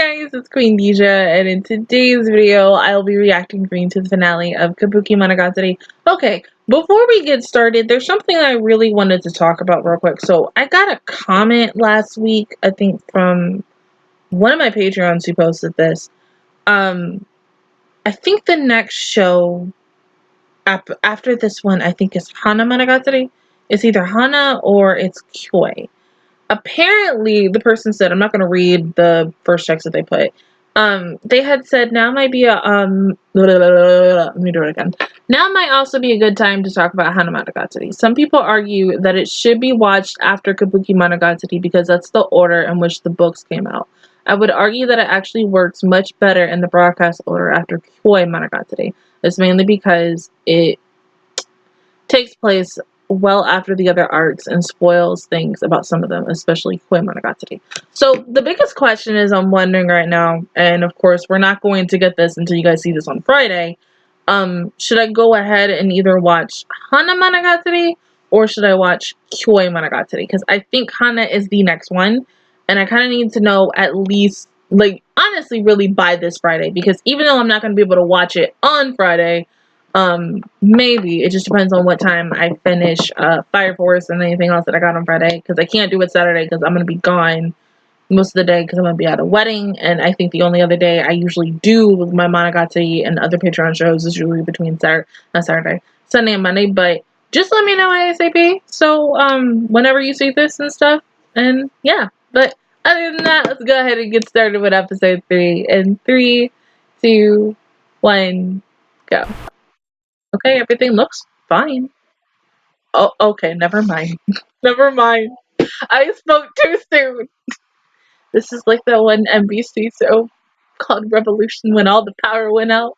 guys, it's Queendija, and in today's video, I'll be reacting to the finale of Kabukimonogatari. Okay, before we get started, there's something I really wanted to talk about real quick. So, I got a comment last week, I think from one of my Patreons who posted this. I think the next show after this one, I think is Hana Monogatari. It's either Hana or it's Kyoi. Apparently, the person said, I'm not going to read the first text that they put. They had said now might be a, let me do it again. Now might also be a good time to talk about Hana Monogatari. Some people argue that it should be watched after Kabukimonogatari because that's the order in which the books came out. I would argue that it actually works much better in the broadcast order after Kyoi Monogatari. It's mainly because it takes place well after the other arcs and spoils things about some of them, especially Kyoi Monogatari. So the biggest question is I'm wondering right now, and of course we're not going to get this until you guys see this on Friday, should I go ahead and either watch Hana Monogatari or should I watch Kyoi Monogatari? Because I think Hana is the next one, and I kind of need to know at least, like, honestly really by this Friday, because even though I'm not going to be able to watch it on Friday, maybe it just depends on what time I finish Fire Force and anything else that I got on Friday, because I can't do it Saturday because I'm gonna be gone most of the day because I'm gonna be at a wedding, and I think the only other day I usually do with my Monogatari and other Patreon shows is usually between Sunday and Monday. But just let me know ASAP, so whenever you see this and stuff, and yeah. But other than that, let's go ahead and get started with episode 3 in 3, 2, 1, go. Okay, everything looks fine. Oh, okay, never mind. Never mind. I spoke too soon. This is like that one NBC show called Revolution when all the power went out.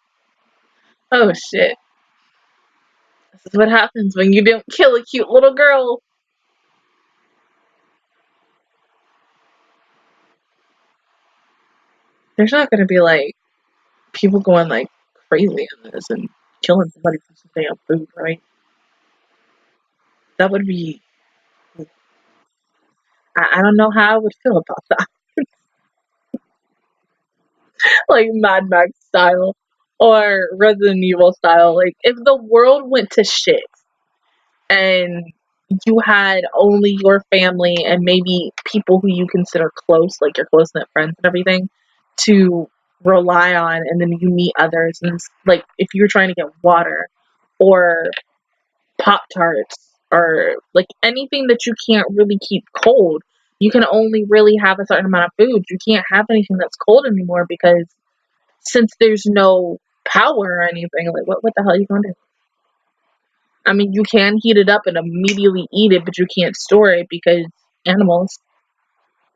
Oh shit. This is what happens when you don't kill a cute little girl. There's not gonna be like people going like crazy on this and killing somebody for some damn food, right? That would be. I don't know how I would feel about that. Like Mad Max style or Resident Evil style. Like if the world went to shit and you had only your family and maybe people who you consider close, like your close knit friends and everything, to rely on, and then you meet others, and like if you're trying to get water or Pop Tarts or like anything that you can't really keep cold, you can only really have a certain amount of food. You can't have anything that's cold anymore because since there's no power or anything, like what the hell are you gonna do? I mean, you can heat it up and immediately eat it, but you can't store it because animals.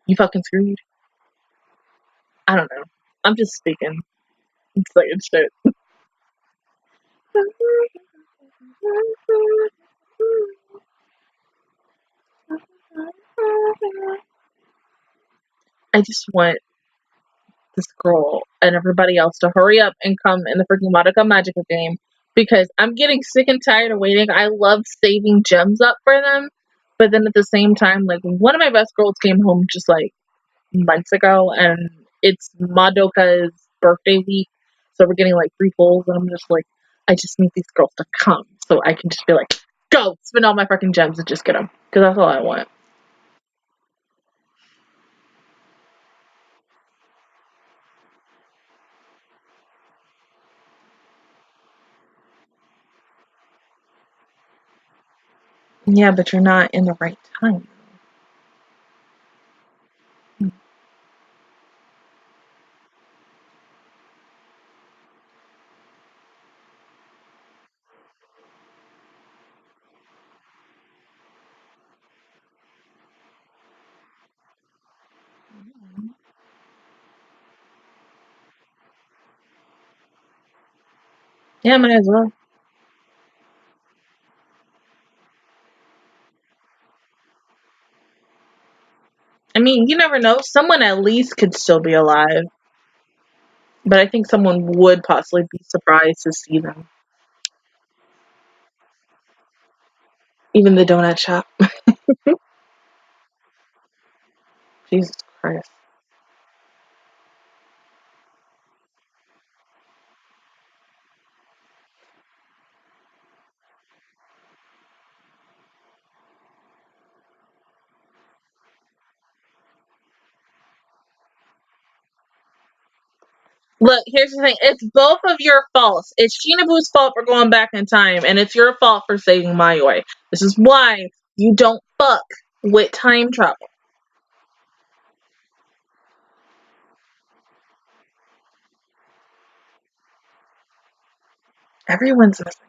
You fucking screwed. I don't know. I'm just speaking. It's like it's shit. I just want this girl and everybody else to hurry up and come in the freaking Madoka Magica game because I'm getting sick and tired of waiting. I love saving gems up for them, but then at the same time, like one of my best girls came home just like months ago, and it's Madoka's birthday week, so we're getting like free pulls, and I'm just like, I just need these girls to come so I can just be like, go spend all my fucking gems and just get them, because that's all I want. Yeah, but you're not in the right time. Yeah, might as well. I mean, you never know. Someone at least could still be alive. But I think someone would possibly be surprised to see them. Even the donut shop. Jesus Christ. Look, here's the thing. It's both of your faults. It's Shinobu's fault for going back in time, and it's your fault for saving Mayoi. This is why you don't fuck with time travel. Everyone's missing.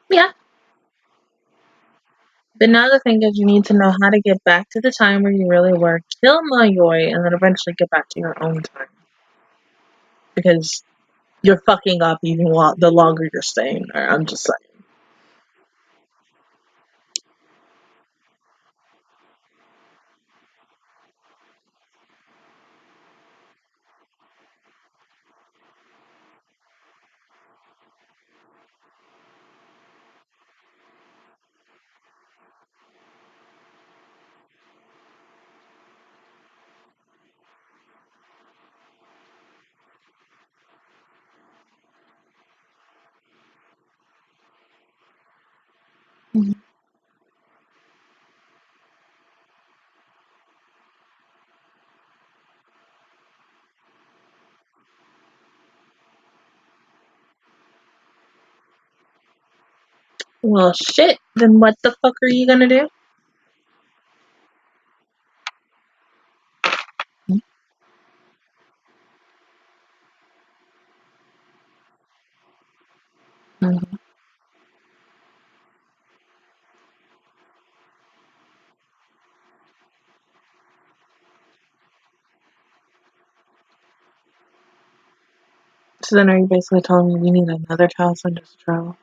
Yeah. But now the thing is, you need to know how to get back to the time where you really were, kill Mayoi, and then eventually get back to your own time. Because you're fucking up even the longer you're staying there. I'm just saying. Well, shit. Then what the fuck are you gonna do? Mm-hmm. So then are you basically telling me we need another child son just to travel?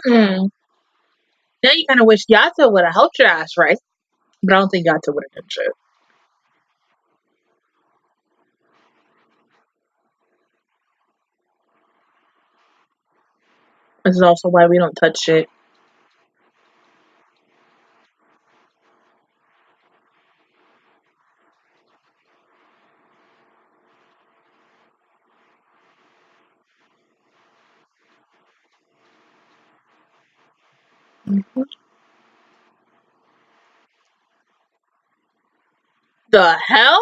Hmm. Now you kind of wish Yato would have helped your ass, right? But I don't think Yato would have done shit. This is also why we don't touch shit. Mhm. The hell?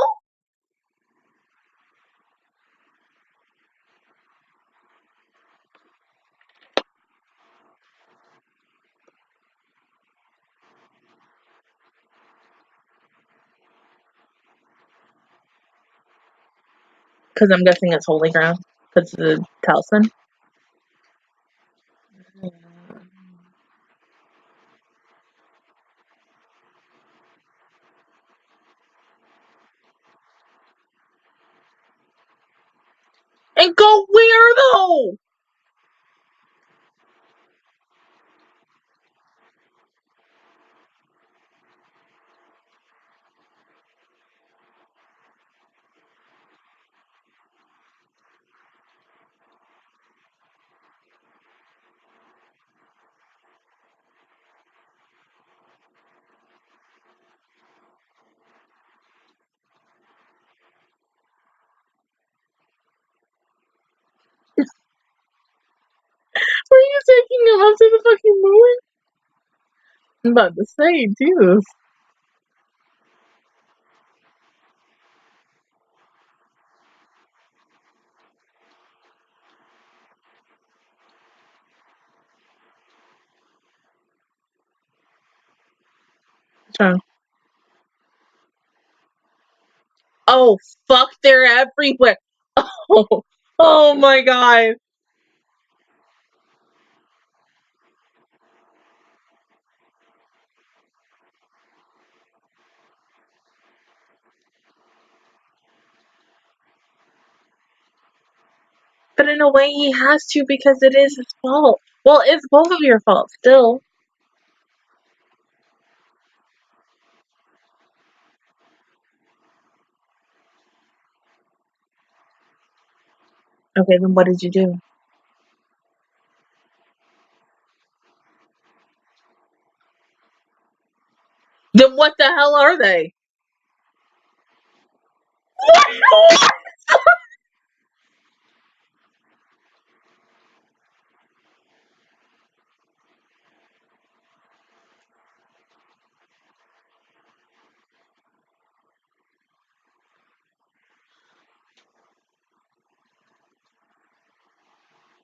Because I'm guessing it's holy ground. Because the talisman. And go where though? Were you taking him up to the fucking moon? I'm about to say, Jesus. So, oh fuck, they're everywhere. Oh, oh my god. But in a way, he has to because it is his fault. Well, it's both of your fault still. Okay, then what did you do? Then what the hell are they? What?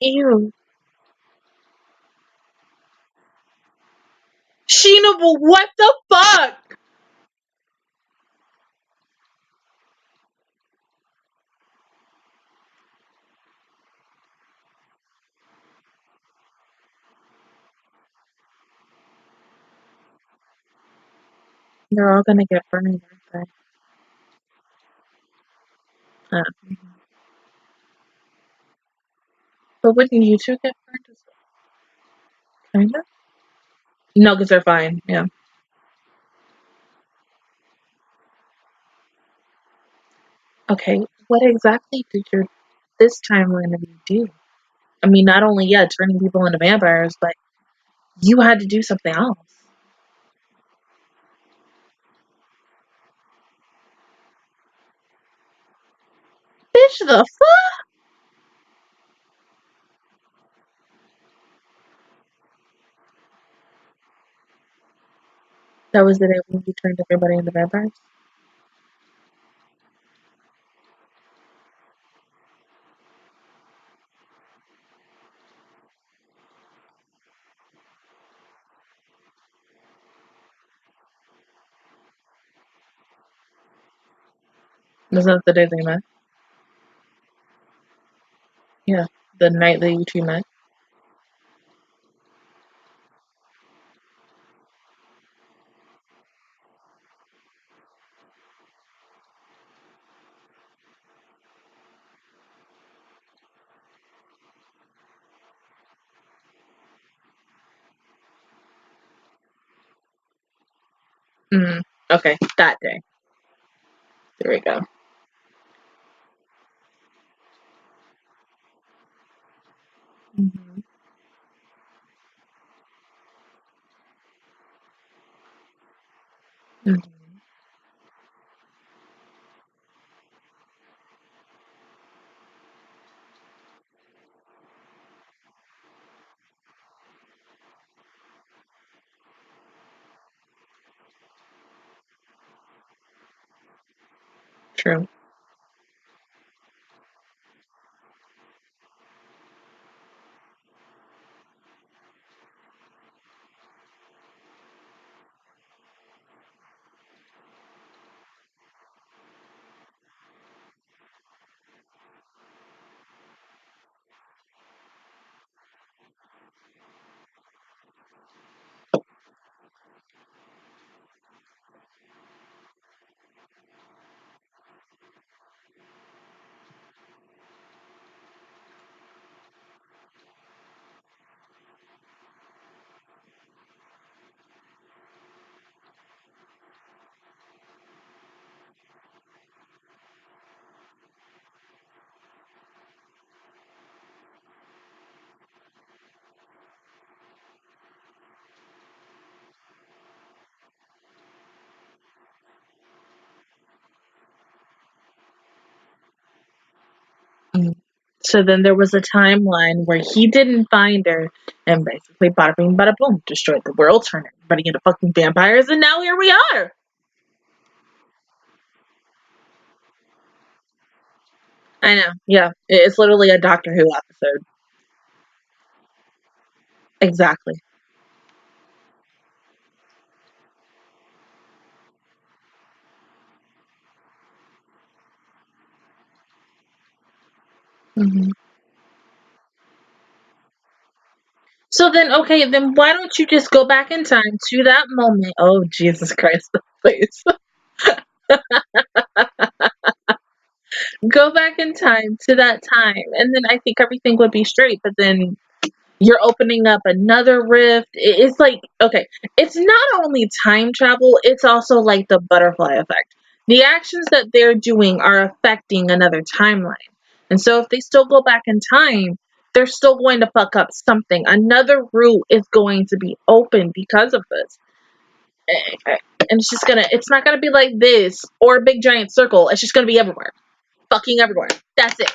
Ew. Shinobu, what the fuck? They're all gonna get burned, aren't they? But wouldn't you two get burned as well? Kinda? No, because they're fine. Yeah. Okay, what exactly did your this timeline of you do? I mean, not only, yeah, turning people into vampires, but you had to do something else. Bitch, the fuck? That was the day when you turned everybody into vampires? Was that the day they met? Yeah, the night that you two met. Okay, that day. There we go. Mm-hmm. Mm-hmm. True. Mm. So then there was a timeline where he didn't find her, and basically, bada bing, bada boom, destroyed the world, turned everybody into fucking vampires, and now here we are. I know. Yeah, it's literally a Doctor Who episode. Exactly. Hmm. So then, okay, then why don't you just go back in time to that moment? Oh, Jesus Christ, please. Go back in time to that time, and then I think everything would be straight. But then you're opening up another rift. It's like, okay, it's not only time travel, it's also like the butterfly effect. The actions that they're doing are affecting another timeline. And so if they still go back in time, they're still going to fuck up something. Another route is going to be open because of this. And it's not gonna be like this or a big giant circle. It's just gonna be everywhere. Fucking everywhere. That's it.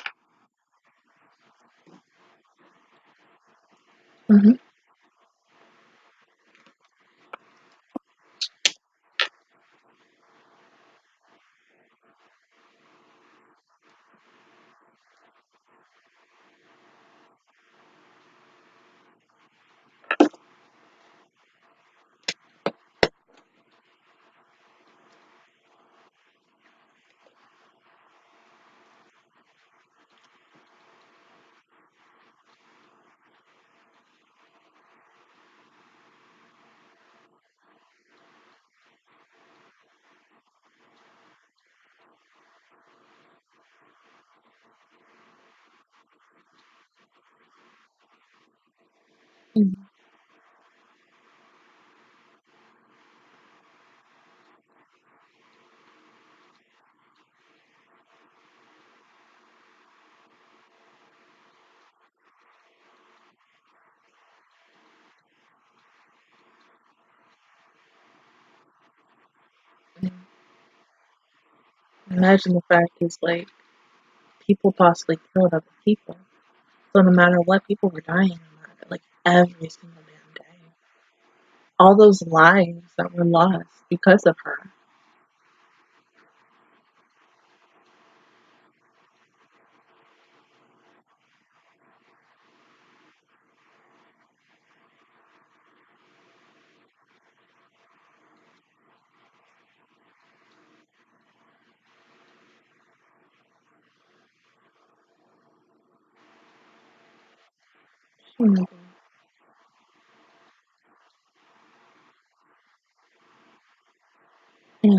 Hmm. Imagine the fact is like people possibly killed other people. So no matter what, people were dying on that, like every single damn day. All those lives that were lost because of her. Hmm. Yeah.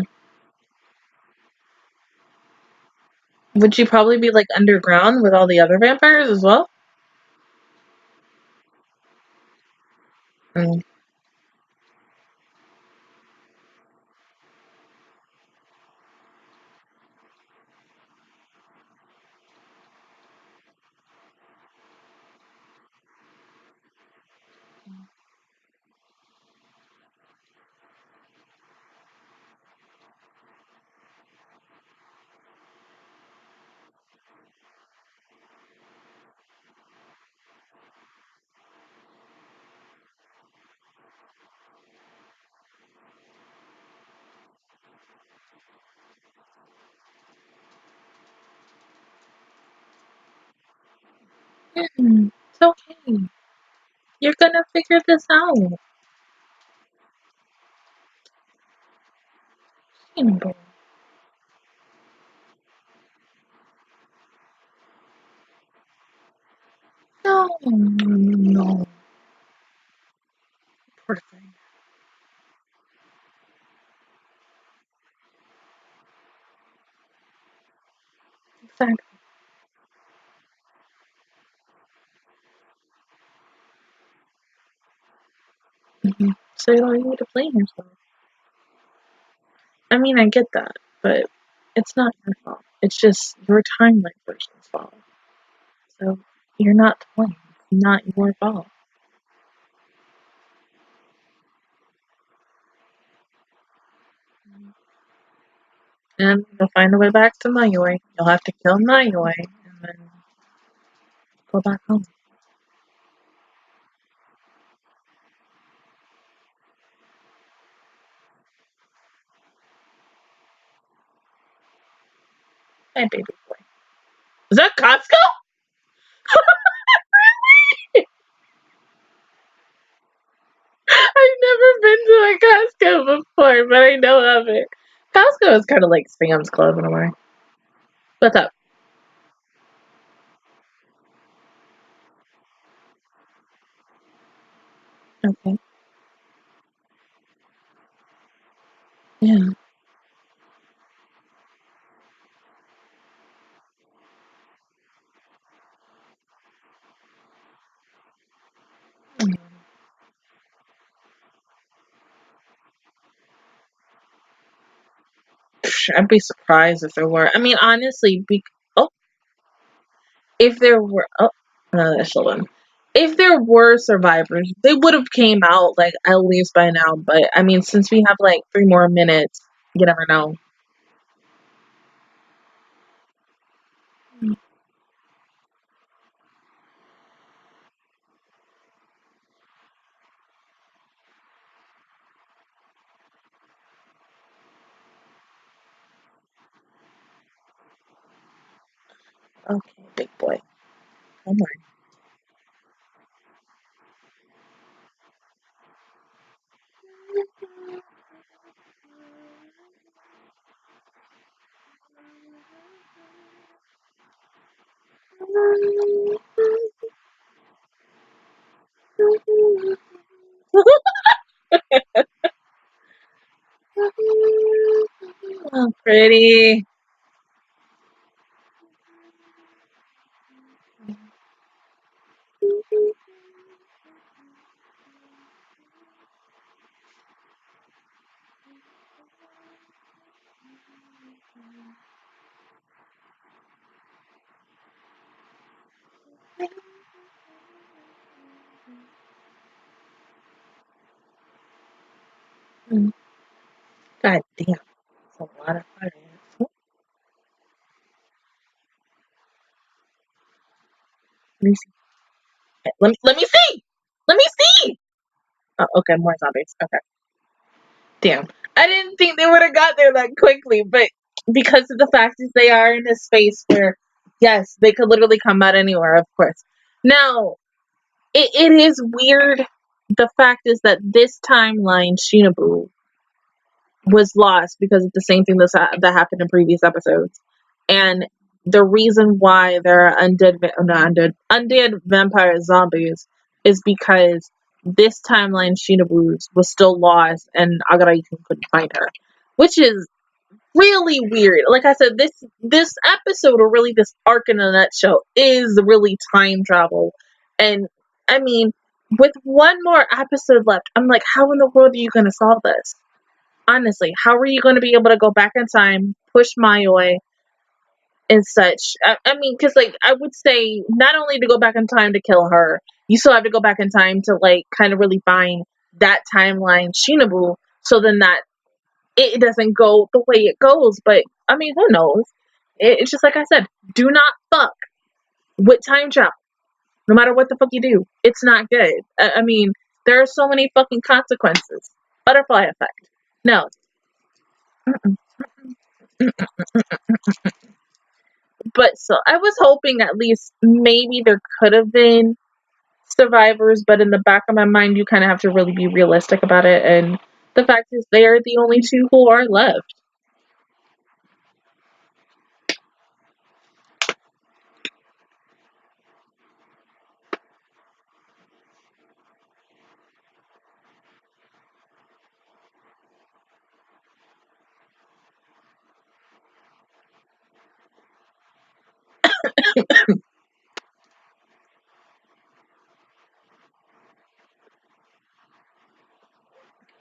Would she probably be like underground with all the other vampires as well? Mm. It's okay. You're gonna figure this out. Shinobu. No, no. Poor thing. Exactly. So you don't need to blame yourself. I mean, I get that, but it's not your fault. It's just your timeline person's fault. So you're not to blame. It's not your fault. And you'll find a way back to Mayoi. You'll have to kill Mayoi and then go back home. Hey, baby boy. Is that Costco? I've never been to a Costco before, but I know of it. Costco is kind of like Sam's Club in a way. What's up? Okay. Yeah. Mm. I'd be surprised if there were. I mean, honestly, oh, if there were, oh, no, that's still one. If there were survivors, they would have came out like at least by now. But I mean, since we have like 3 more minutes, you never know. Okay, big boy, come on. Oh, pretty. God damn, that's a lot of fire. Let me see. Let me see. Let me see. Oh, okay, more zombies. Okay, damn. I didn't think they would have got there that quickly, but because of the fact that they are in a space where, yes, they could literally come out anywhere. Of course. Now, it is weird. The fact is that this timeline, Shinobu was lost because of the same thing that happened in previous episodes, and the reason why there are undead vampire zombies is because this timeline Shinobu's was still lost, and Agaraikun couldn't find her, which is really weird. Like I said, this episode, or really this arc in a nutshell, is really time travel, and I mean, with one more episode left, I'm like, how in the world are you going to solve this? Honestly, how are you going to be able to go back in time, push Mayoi and such? I mean, because like I would say, not only to go back in time to kill her, you still have to go back in time to like kind of really find that timeline Shinobu, so then that it doesn't go the way it goes. But I mean, who knows? It's just like I said, do not fuck with time travel. No matter what the fuck you do, it's not good. I mean, there are so many fucking consequences. Butterfly effect. No. Mm-mm. But so I was hoping at least maybe there could have been survivors, but in the back of my mind, you kind of have to really be realistic about it. And the fact is, they are the only two who are left.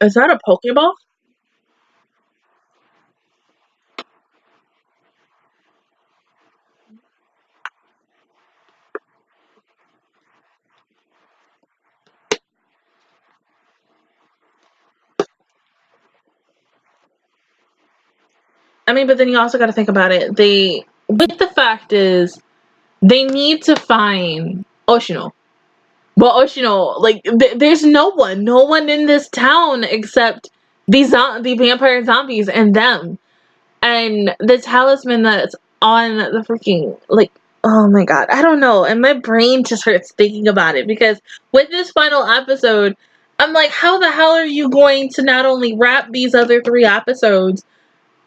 Is that a Pokeball? I mean, but then you also got to think about it. But the fact is, they need to find Oshino. Well, Oshino, like, there's no one in this town except the vampire zombies and them. And the talisman that's on the freaking, like, oh my god, I don't know. And my brain just hurts thinking about it because with this final episode, I'm like, how the hell are you going to not only wrap these other 3 episodes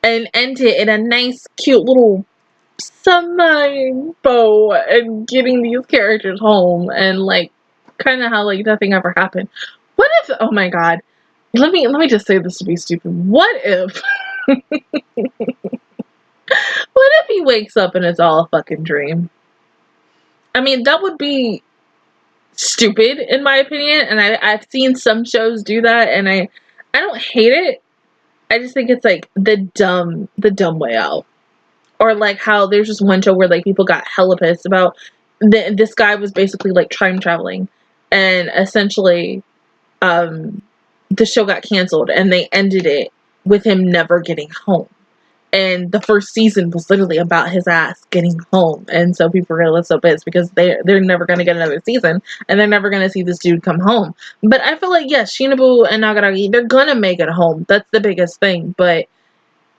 and end it in a nice, cute little semi bow and getting these characters home and like kind of how like nothing ever happened? What if? Oh my god, let me just say this to be stupid. What if? What if he wakes up and it's all a fucking dream? I mean, that would be stupid in my opinion, and I've seen some shows do that, and I don't hate it. I just think it's like the dumb way out. Or like how there's just one show where like people got hella pissed about this guy was basically like time traveling, and essentially the show got canceled, and they ended it with him never getting home. And the first season was literally about his ass getting home, and so people are gonna so pissed because they're never gonna get another season, and they're never gonna see this dude come home. But I feel like yes, Shinobu and Nagaragi, they're gonna make it home. That's the biggest thing. But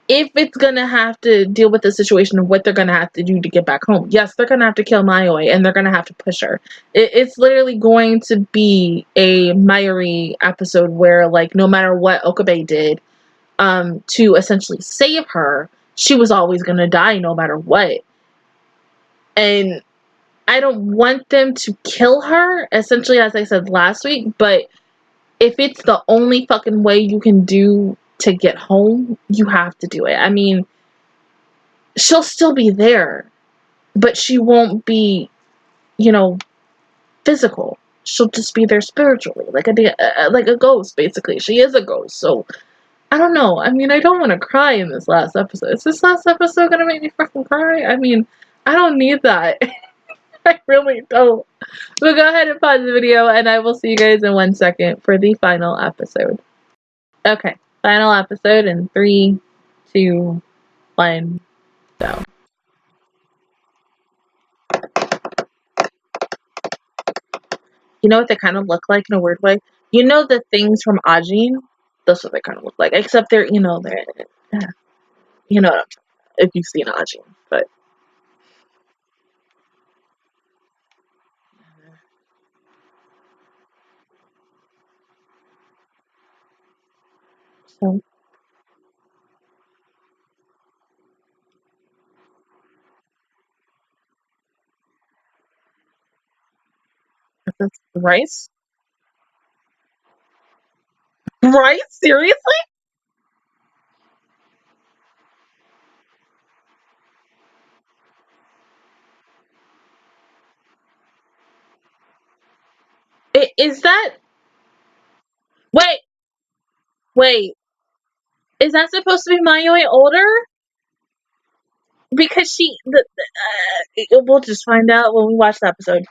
if it's gonna have to deal with the situation of what they're gonna have to do to get back home, yes, they're gonna have to kill Mayoi, and they're gonna have to push her. It's literally going to be a Mayuri episode where like no matter what Okabe did to essentially save her, she was always going to die no matter what. And I don't want them to kill her, essentially, as I said last week, but if it's the only fucking way you can do to get home, you have to do it. I mean, she'll still be there, but she won't be, physical. She'll just be there spiritually, like a ghost, basically. She is a ghost, so I don't know. I mean, I don't want to cry in this last episode. Is this last episode gonna make me fucking cry? I mean, I don't need that. I really don't. But go ahead and pause the video, and I will see you guys in 1 second for the final episode. Okay, final episode in 3, 2, 1, go. You know what they kind of look like in a weird way? You know the things from Ajin? That's what they kind of look like. Except they're, you know what I'm talking about, if you've seen Ajin. But so is this rice? Rice? Seriously? Is that wait, wait? Is that supposed to be Mayoi older? Because we'll just find out when we watch the episode.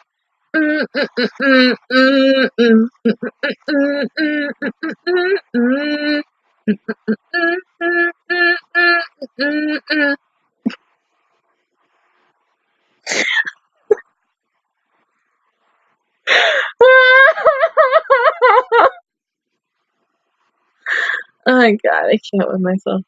Oh my god, I can't with myself.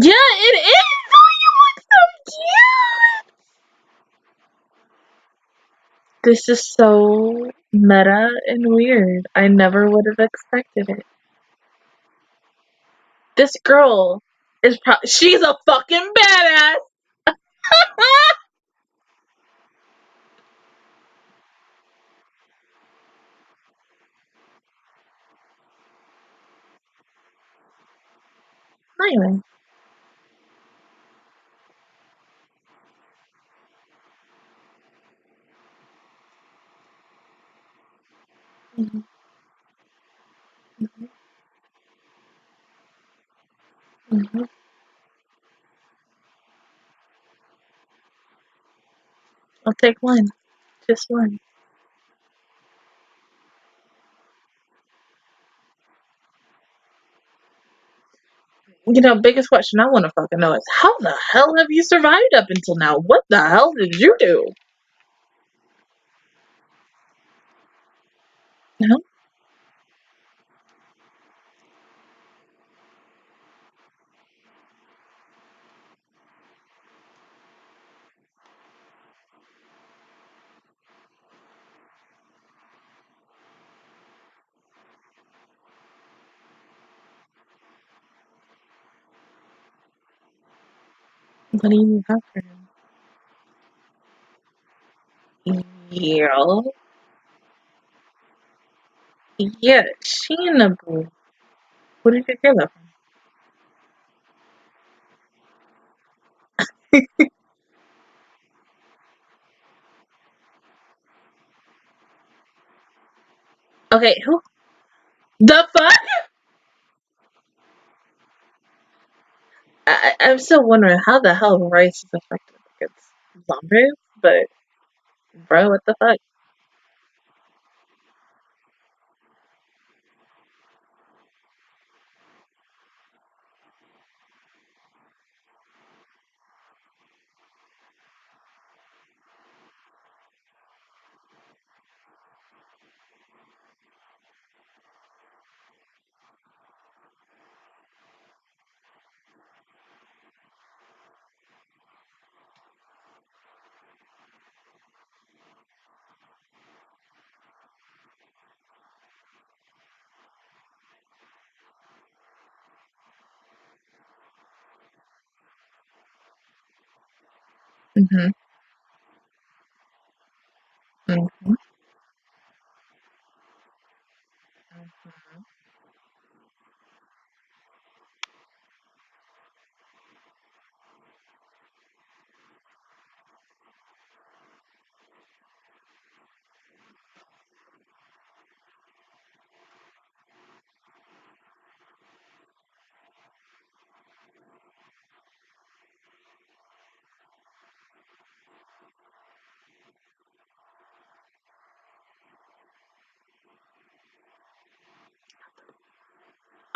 Yeah, it is! Oh, you look so cute! This is so meta and weird. I never would have expected it. This girl is she's a fucking badass! Anyway. Mm-hmm. Mm-hmm. I'll take one. Just one. You know, biggest question I want to fucking know is how the hell have you survived up until now? What the hell did you do? No? What do you have for him? Yeah. Yeah, she and the boo. Who did you get that from? Okay, who? The fuck? I'm still wondering how the hell rice is effective against zombies, but bro, what the fuck? Mm-hmm. Mm-hmm. Mm-hmm.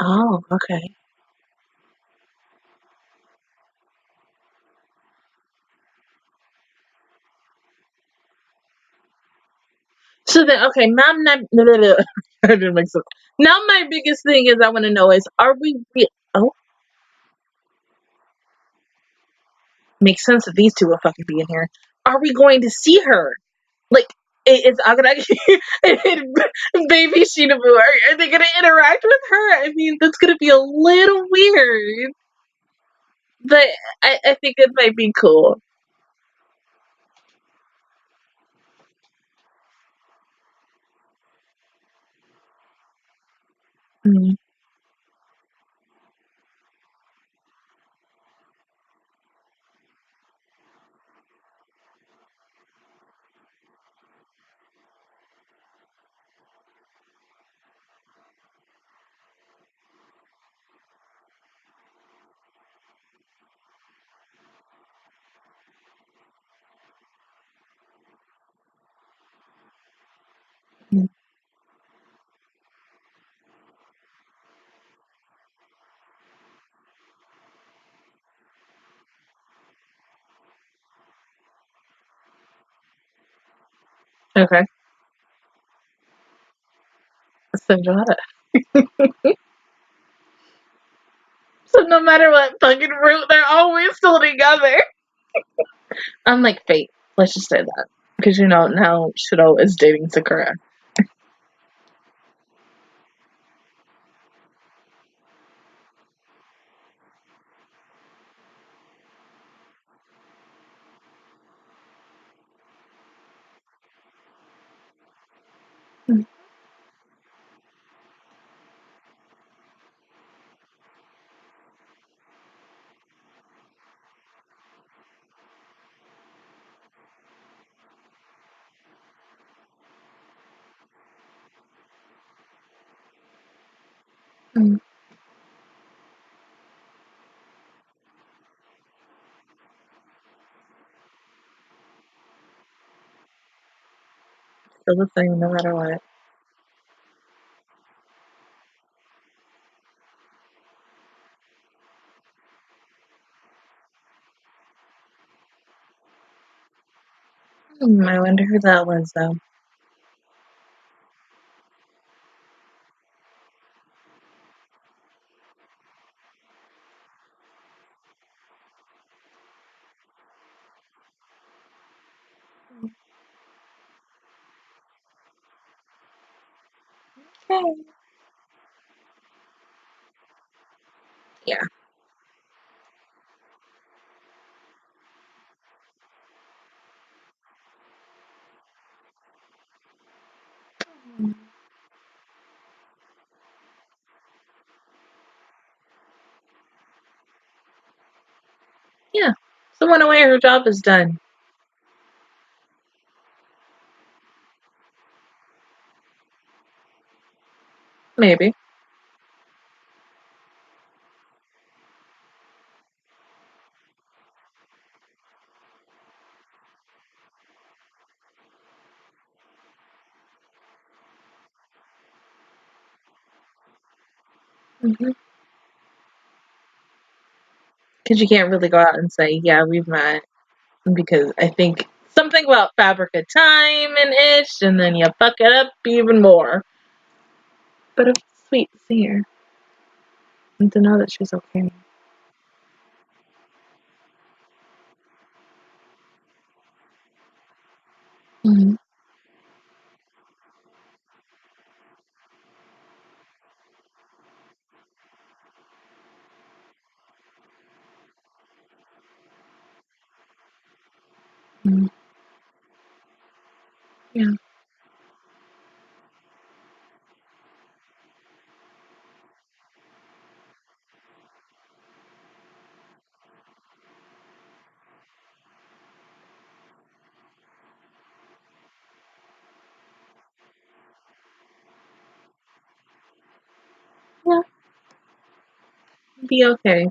Oh, okay. So then, okay, now I'm not. I didn't make sense. Now my biggest thing is I want to know is, are we? Oh, makes sense that these two will fucking be in here. Are we going to see her? Like, is Agaraki and baby Shinobu, are they going to interact with her? I mean, that's going to be a little weird. But I think it might be cool. Mm. Mm. Okay. So got it. So no matter what fucking route, they're always still together. Unlike Fate. Let's just say that. Because now Shiro is dating Sakura. Mm. Mm. Still the same no matter what. I wonder who that was though. Okay. Yeah. Yeah. Someone away, her job is done. Maybe. Because you can't really go out and say, yeah, we've met. Because I think something about fabric of time and ish, and then you fuck it up even more. But it's sweet to see her and to know that she's okay. Mm-hmm. Mm-hmm. Yeah. Yeah. Be okay.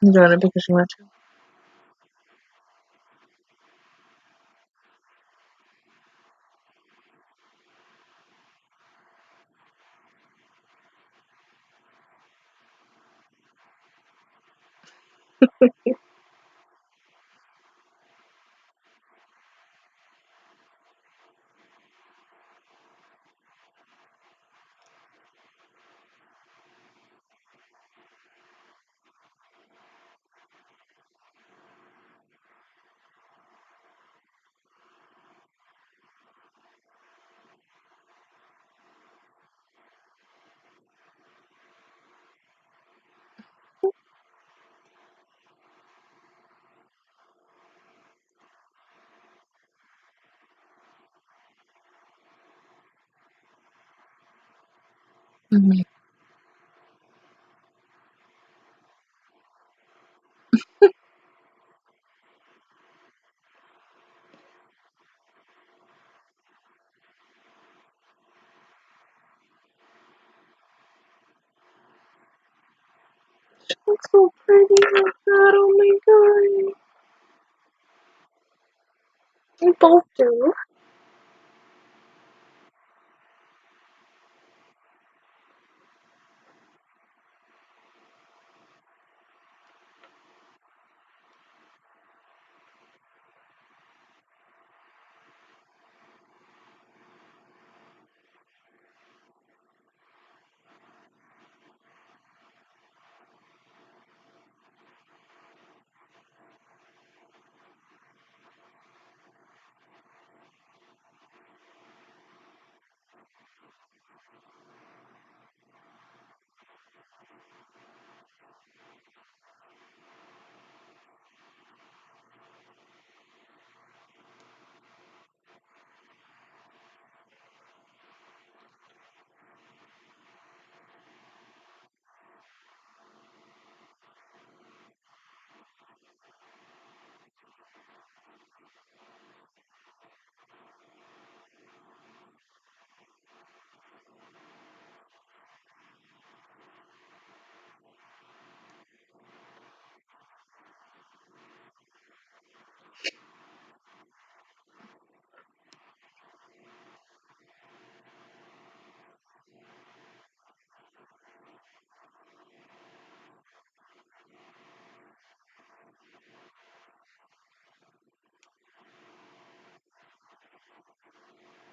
You're doing it because you want Mhm. She looks so pretty like that. Oh my god. They both do.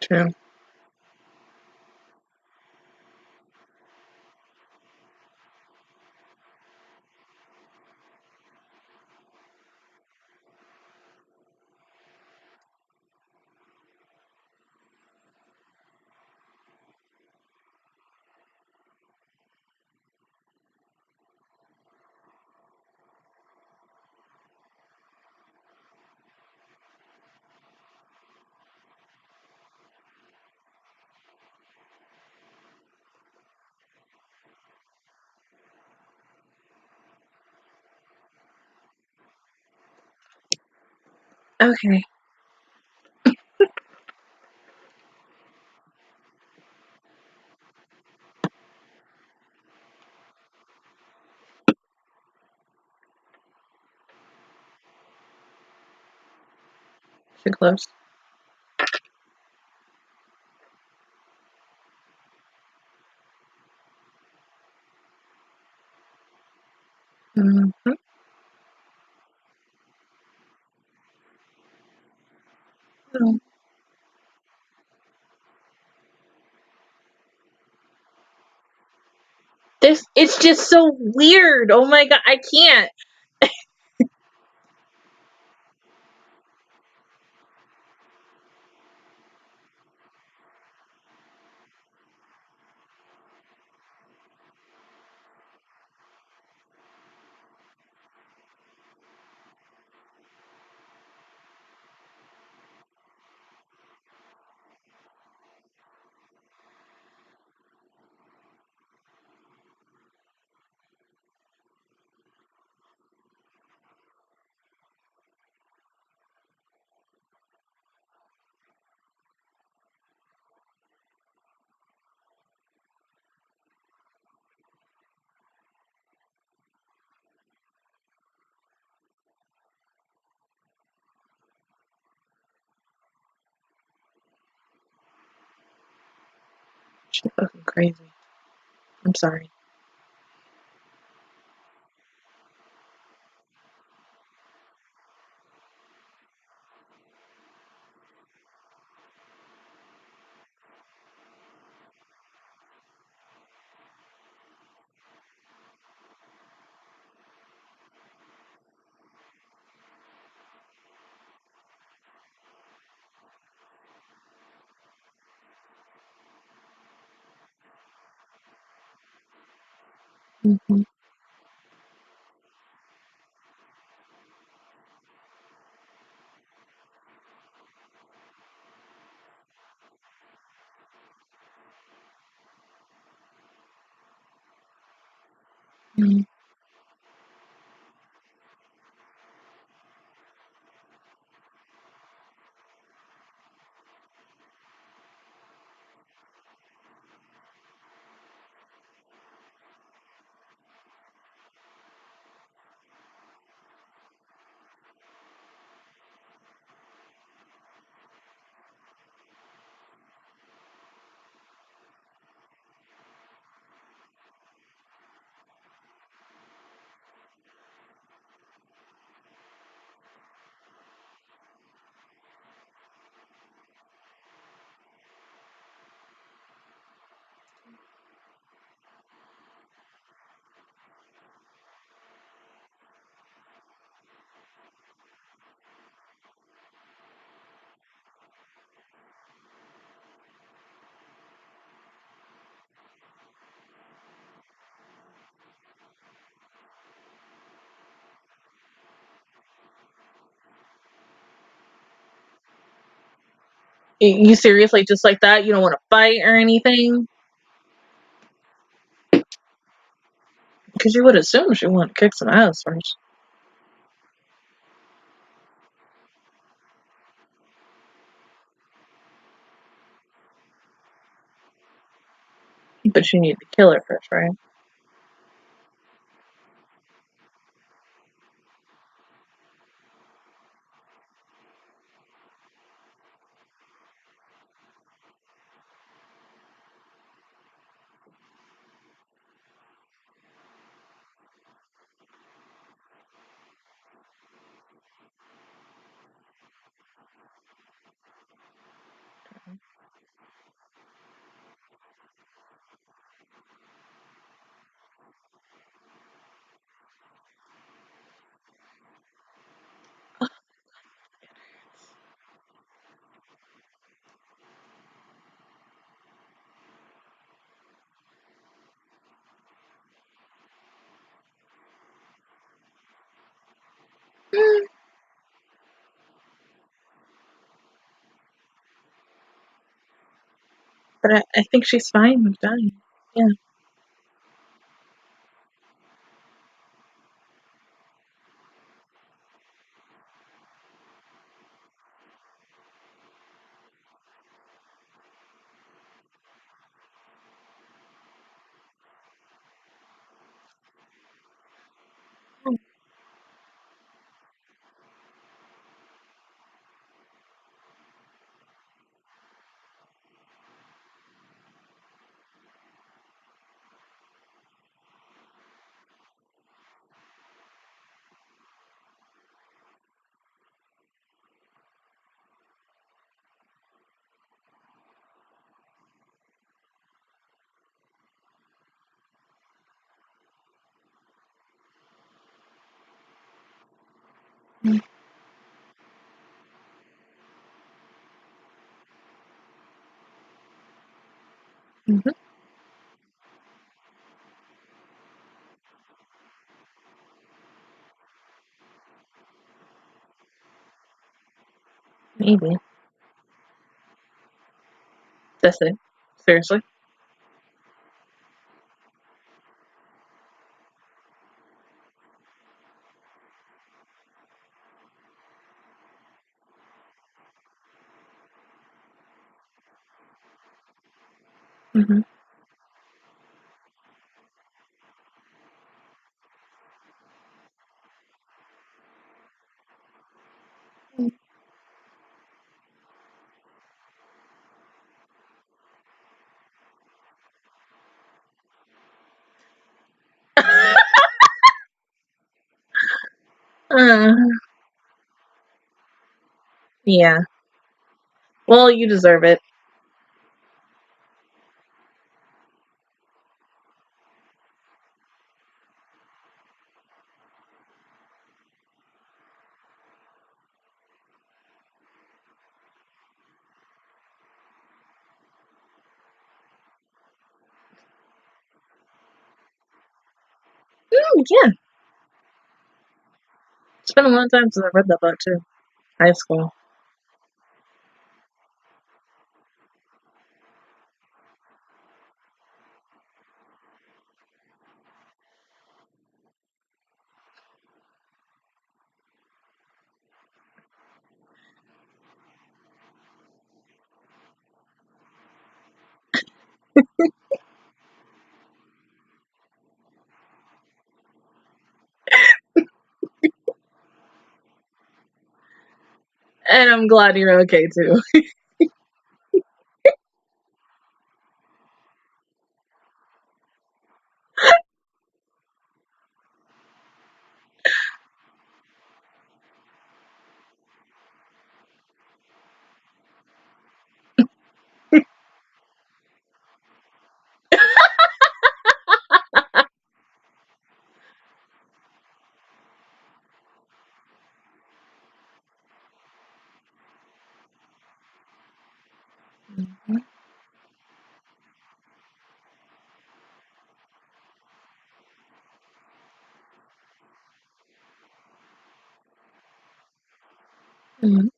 True. Okay. Too close. Mm-hmm. No. This it's just so weird. Oh my god, I can't. She's fucking crazy. I'm sorry. Mm-hmm. Mm. You seriously just like that? You don't want to fight or anything? Because you would assume she want to kick some ass first. But you need to kill her first, right? But I think she's fine with dying. Yeah. Mm-hmm. Maybe. That's it. Seriously. Mm-hmm. uh, yeah. Well, you deserve it. Yeah. It's been a long time since I read that book too. High school. And I'm glad you're okay too. Mhm.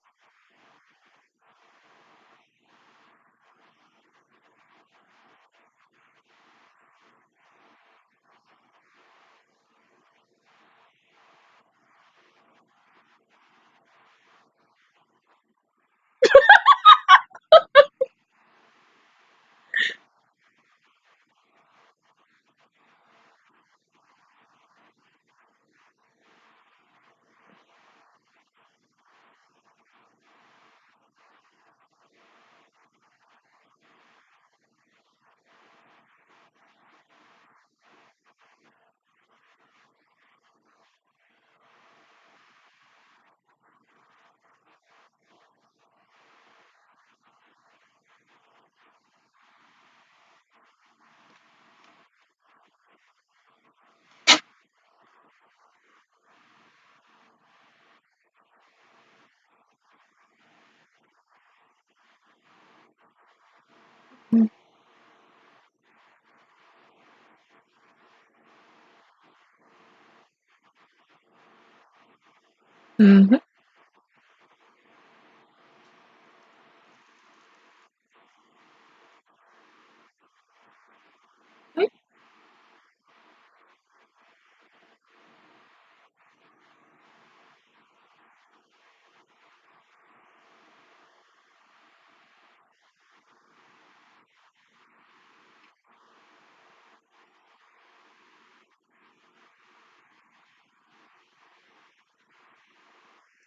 Mhm.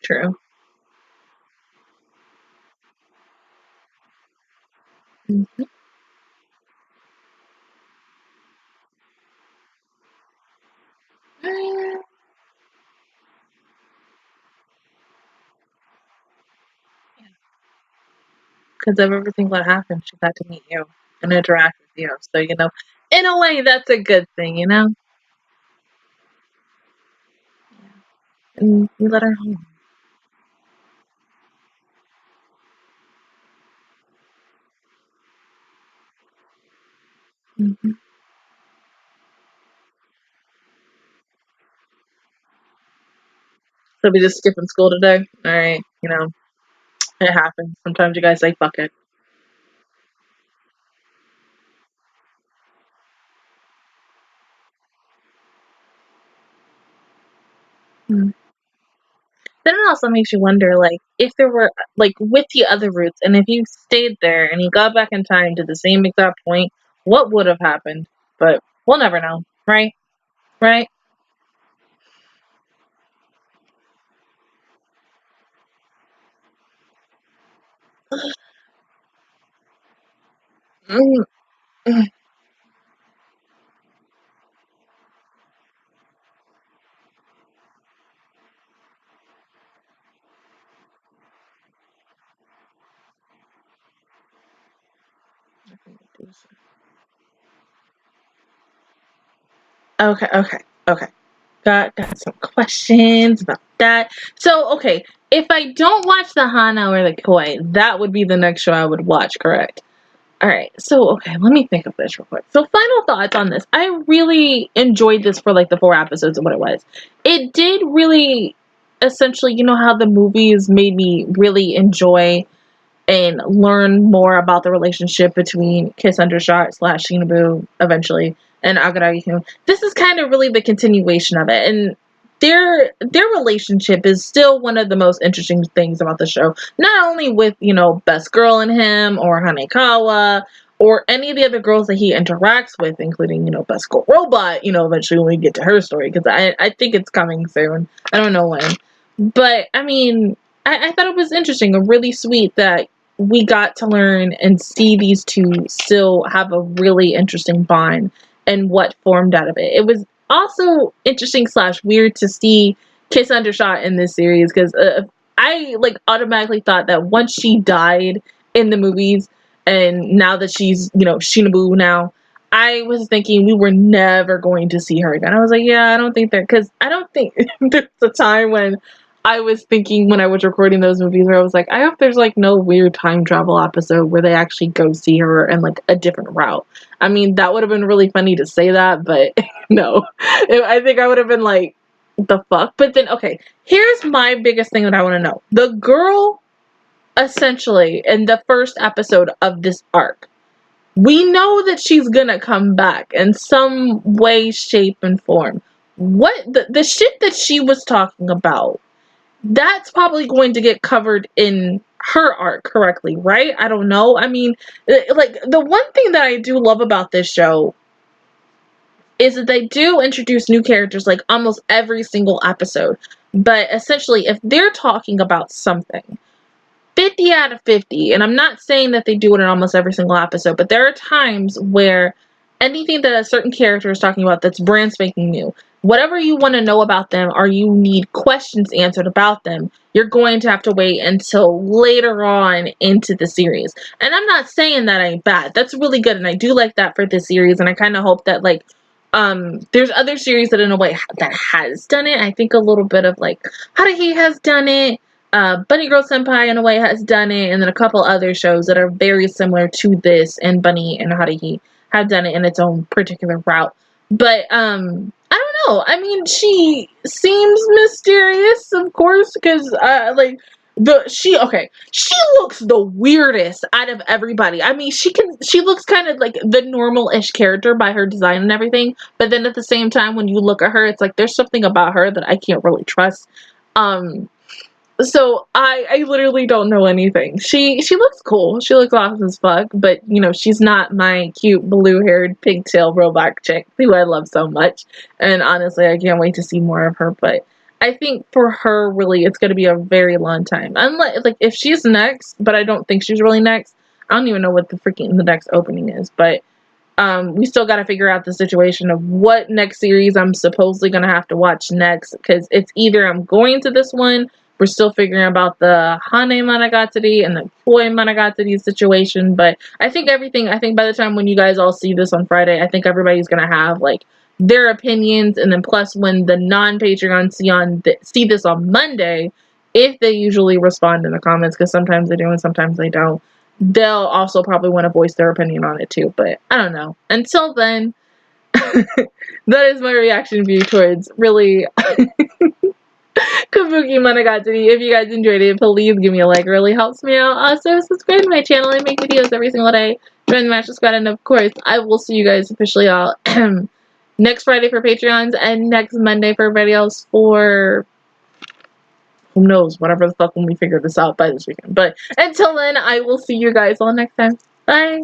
True. Mhm. Because of everything that happened, she got to meet you and interact with you. So, in a way, that's a good thing. And you let her home. Mhm. So we just skipping school today? All right. It happens. Sometimes you guys say, fuck it. Mm. Then it also makes you wonder, like, if there were, like, with the other routes, and if you stayed there and you got back in time to the same exact point, what would have happened? But we'll never know, right? Right? Mm, mm. Okay, okay, okay. Got some questions about that. So, okay, if I don't watch the Hana or the Koi, that would be the next show I would watch, correct? All right. So, okay, let me think of this real quick. So, final thoughts on this. I really enjoyed this for like the 4 episodes of what it was. It did really essentially, how the movies made me really enjoy and learn more about the relationship between Kiss Undershot / Shinobu eventually and Agaragi-kun. This is kind of really the continuation of it, and their relationship is still one of the most interesting things about the show. Not only with best girl in him or Hanekawa or any of the other girls that he interacts with, including, you know, Best Girl Robot, you know, eventually when we get to her story, because I think it's coming soon. I don't know when. But, I mean, I thought it was interesting and really sweet that we got to learn and see these two still have a really interesting bond and what formed out of it. It was also interesting / weird to see Kiss Undershot in this series, because I, like, automatically thought that once she died in the movies, and now that she's, you know, Shinobu now, I was thinking we were never going to see her again. I was like, yeah, I don't think that, because I don't think there's a time when I was thinking when I was recording those movies where I was like, I hope there's like no weird time travel episode where they actually go see her and like a different route. I mean, that would have been really funny to say that, but no. I think I would have been like, the fuck? But then, okay, here's my biggest thing that I want to know. The girl, essentially, in the first episode of this arc, we know that she's gonna come back in some way, shape, and form. What the shit that she was talking about, that's probably going to get covered in her arc correctly, right? I don't know. I mean, like, the one thing that I do love about this show is that they do introduce new characters like almost every single episode. But essentially, if they're talking about something, 50 out of 50, and I'm not saying that they do it in almost every single episode, but there are times where anything that a certain character is talking about that's brand spanking new, whatever you want to know about them or you need questions answered about them, you're going to have to wait until later on into the series. And I'm not saying that ain't bad. That's really good, and I do like that for this series, and I kind of hope that, like, there's other series that in a way that has done it. I think a little bit of, like, Haruhi has done it, Bunny Girl Senpai in a way has done it, and then a couple other shows that are very similar to this, and Bunny and Haruhi have done it in its own particular route. But, I don't know. I mean, she seems mysterious, of course, because, like, she looks the weirdest out of everybody. I mean, she looks kind of like the normal-ish character by her design and everything, but then at the same time, when you look at her, it's like, there's something about her that I can't really trust. So I literally don't know anything. She looks cool. She looks awesome as fuck, but, you know, she's not my cute blue-haired pigtail robot chick who I love so much. And honestly, I can't wait to see more of her, but I think for her, really, it's going to be a very long time. Unless, like, if she's next, but I don't think she's really next. I don't even know what the next opening is, but we still got to figure out the situation of what next series I'm supposedly going to have to watch next, because it's either I'm going to this one. We're still figuring about the Hane Monogatari and the Koi Monogatari situation, but I think by the time when you guys all see this on Friday, I think everybody's going to have, like, their opinions, and then plus when the non-Patreon see this on Monday, if they usually respond in the comments, because sometimes they do and sometimes they don't, they'll also probably want to voice their opinion on it too, but I don't know. Until then, that is my reaction view towards, really, Kabukimonogatari. If you guys enjoyed it, please give me a like. It really helps me out. Also, subscribe to my channel. I make videos every single day. Join the Master Squad, and of course, I will see you guys officially all next Friday for Patreons, and next Monday for videos for who knows, whatever the fuck when we figure this out by this weekend. But until then, I will see you guys all next time. Bye!